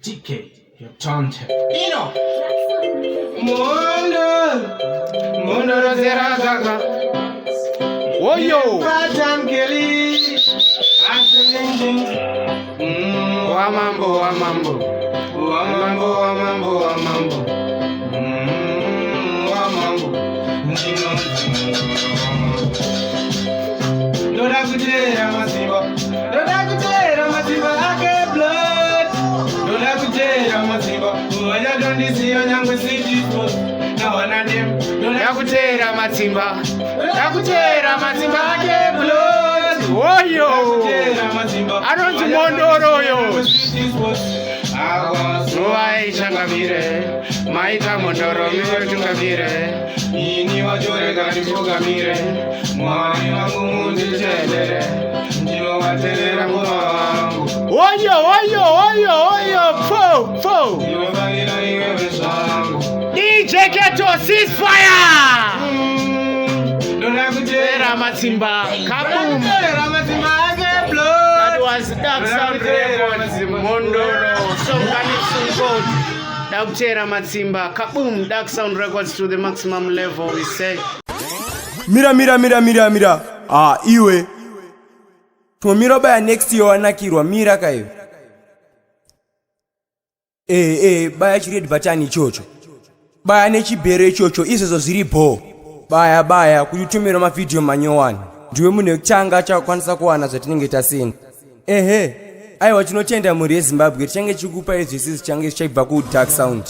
TK, your turntable. Mhondoro zera gaga. Oyo. Wamambo, wamambo. Wamambo, wamambo, wamambo. Wamambo. Loda kutera matsimba. Loda kutera matsimba ake blot. Loda kutera matsimba. Oya don't see your young city post. Now one of them. Loda kutera matsimba. Loda kutera matsimba ake blot. Oyo. Anonzi Mhondoro yo. Noai changamire. Maita Mhondoro miwe chungamire. Ini wajore gani chugamire. Mwani wangu mundichelere. Njilo watelera mwangu. Oyo. Fo. Iwe balina iwe wesangu. DJ Ghetto ceasefire. Loda kutera matsimba. Kaboom. That was Dark Sound Records. Mhondoro. Kutera matsimba. Kaboom. Dark Sound Records to the maximum level, we say. Mira. Iwe. Tumira baya next year wanakirwa mira kayo. Baya chiredi bachani chocho. Baya nechibere chocho izo ziri bo. Baya kujutumira ma video manyowani. Ndiwe mune changa cha kwanisa kuwana zvatinenge tasina. Aiwa chinotenda muri yeZimbabwe change chikupa izvisi change chaibva ku Dark Sound.